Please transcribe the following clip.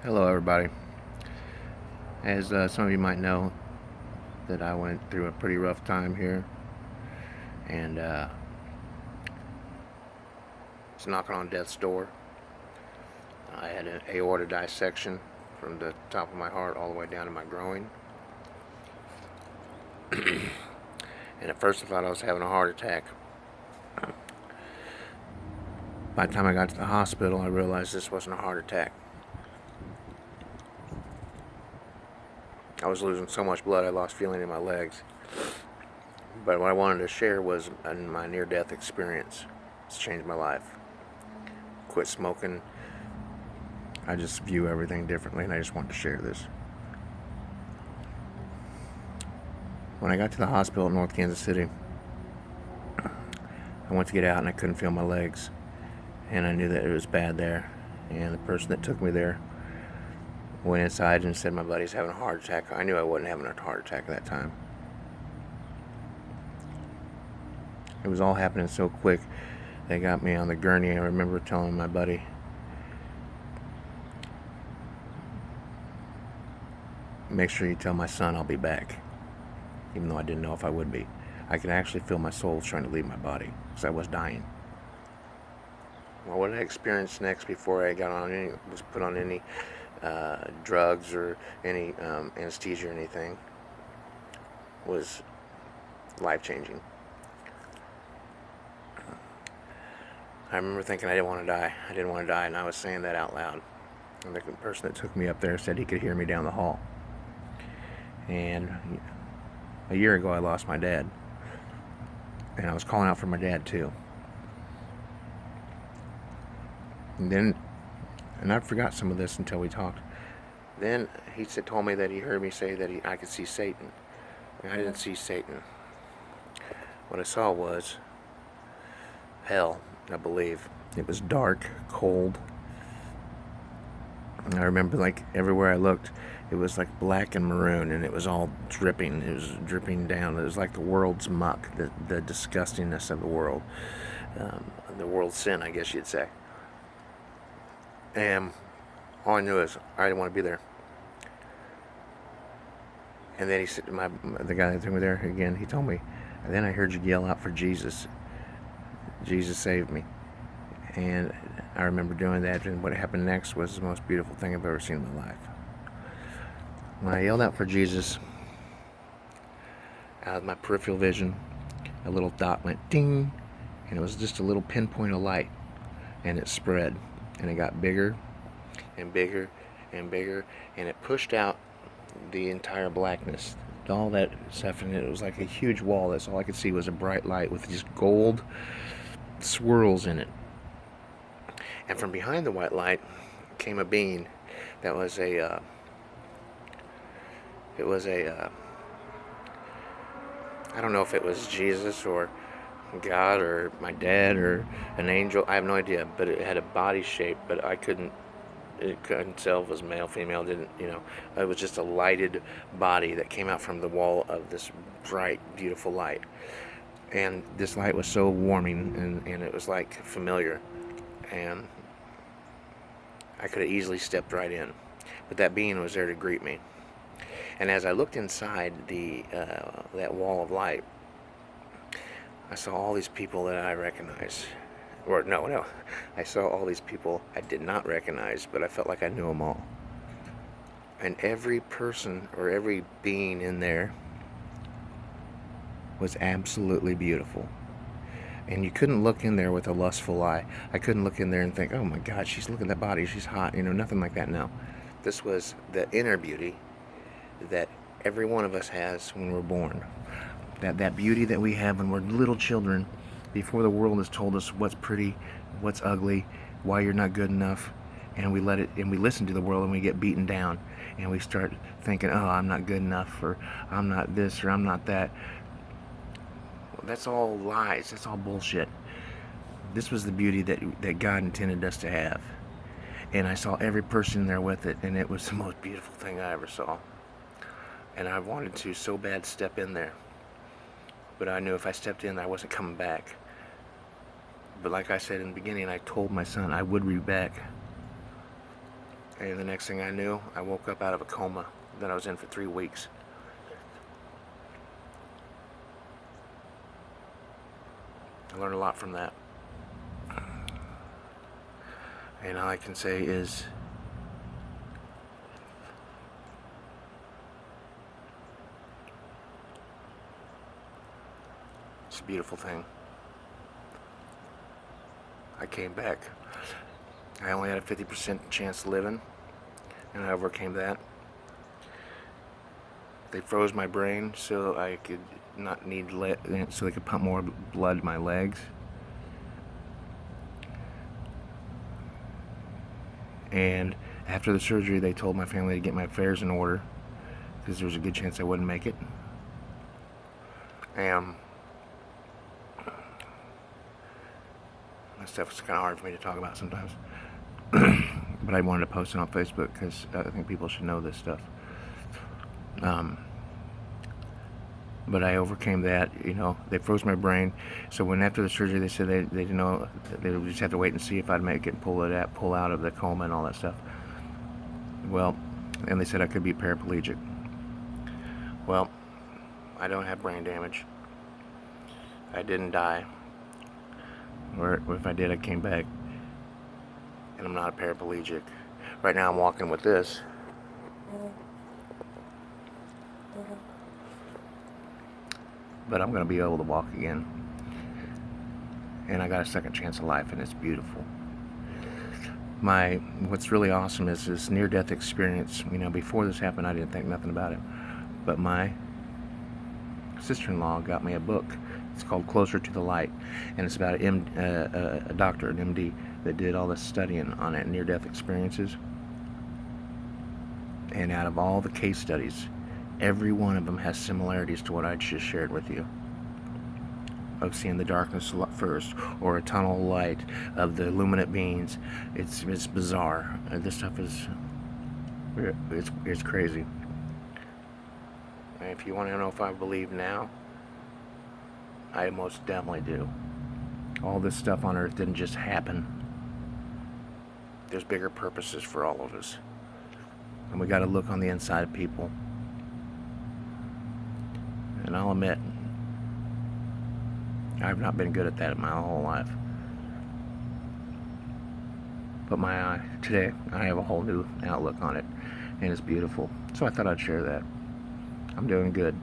Hello, everybody. As some of you might know, that I went through a pretty rough time here, and it's knocking on death's door. I had an aorta dissection from the top of my heart all the way down to my groin, and at first I thought I was having a heart attack. By the time I got to the hospital, I realized this wasn't a heart attack. I was losing so much blood, I lost feeling in my legs. But what I wanted to share was my near-death experience. It's changed my life. Quit smoking. I just view everything differently, and I just want to share this. When I got to the hospital in North Kansas City, I went to get out and I couldn't feel my legs, and I knew that it was bad there. And the person that took me there went inside and said my buddy's having a heart attack. I knew I wasn't having a heart attack at that time. It was all happening so quick. They got me on the gurney. I remember telling my buddy, make sure you tell my son I'll be back. Even though I didn't know if I would be. I could actually feel my soul trying to leave my body because I was dying. Well, what I experienced next before I was put on any drugs or any anesthesia or anything was life-changing. I remember thinking I didn't want to die. I didn't want to die, and I was saying that out loud. And the person that took me up there said he could hear me down the hall. And a year ago, I lost my dad. And I was calling out for my dad, too. And I forgot some of this until we talked. Then he told me that he heard me say that I could see Satan. And I didn't see Satan. What I saw was hell, I believe. It was dark, cold. And I remember, like, everywhere I looked, it was like black and maroon, and it was all dripping. It was dripping down. It was like the world's muck, the disgustingness of the world. The world's sin, I guess you'd say. And all I knew is I didn't want to be there. And then he said, the guy that took me there again, he told me, and then I heard you yell out for Jesus. Jesus saved me. And I remember doing that, and what happened next was the most beautiful thing I've ever seen in my life. When I yelled out for Jesus, out of my peripheral vision, a little dot went ding, and it was just a little pinpoint of light, and it spread, and it got bigger and bigger and bigger, and it pushed out the entire blackness, all that stuff, and it was like a huge wall. That's all I could see was a bright light with just gold swirls in it. And from behind the white light came a being that was I don't know if it was Jesus or God or my dad or an angel. I have no idea, but it had a body shape, but it couldn't tell if it was male, female, it was just a lighted body that came out from the wall of this bright, beautiful light. And this light was so warming, and it was like familiar, and I could have easily stepped right in, but that being was there to greet me. And as I looked inside that wall of light, I saw all these people that I recognized. Or no, I saw all these people I did not recognize, but I felt like I knew them all. And every person or every being in there was absolutely beautiful. And you couldn't look in there with a lustful eye. I couldn't look in there and think, oh my God, look at that body, she's hot. Nothing like that, no. This was the inner beauty that every one of us has when we're born. That beauty that we have when we're little children, before the world has told us what's pretty, what's ugly, why you're not good enough, and we listen to the world, and we get beaten down, and we start thinking, oh, I'm not good enough, or I'm not this, or I'm not that. That's all lies. That's all bullshit. This was the beauty that God intended us to have. And I saw every person there with it, and it was the most beautiful thing I ever saw. And I wanted to so bad step in there. But I knew if I stepped in, I wasn't coming back. But like I said in the beginning, I told my son I would be back. And the next thing I knew, I woke up out of a coma that I was in for 3 weeks. I learned a lot from that. And all I can say is, it's a beautiful thing. I came back. I only had a 50% chance of living, and I overcame that. They froze my brain so I could not need so they could pump more blood to my legs. And after the surgery, they told my family to get my affairs in order because there was a good chance I wouldn't make it. And that stuff is kind of hard for me to talk about sometimes. But I wanted to post it on Facebook because I think people should know this stuff. But I overcame that. They froze my brain. So when after the surgery, they said they didn't know, they would just have to wait and see if I'd make it and pull out of the coma and all that stuff. Well, and they said I could be paraplegic. Well, I don't have brain damage. I didn't die. Or if I did, I came back. And I'm not a paraplegic. Right now I'm walking with this. But I'm going to be able to walk again. And I got a second chance of life, and it's beautiful. What's really awesome is this near-death experience. Before this happened, I didn't think nothing about it. But my sister-in-law got me a book. It's called Closer to the Light. And it's about a doctor, an MD, that did all this studying on it, near-death experiences. And out of all the case studies, every one of them has similarities to what I just shared with you. Of seeing the darkness first, or a tunnel of light, of the luminant beings. It's bizarre. This stuff is, it's crazy. And if you want to know if I believe now, I most definitely do. All this stuff on earth didn't just happen. There's bigger purposes for all of us. And we got to look on the inside of people. And I'll admit, I've not been good at that in my whole life. But today, I have a whole new outlook on it, and it's beautiful. So I thought I'd share that. I'm doing good.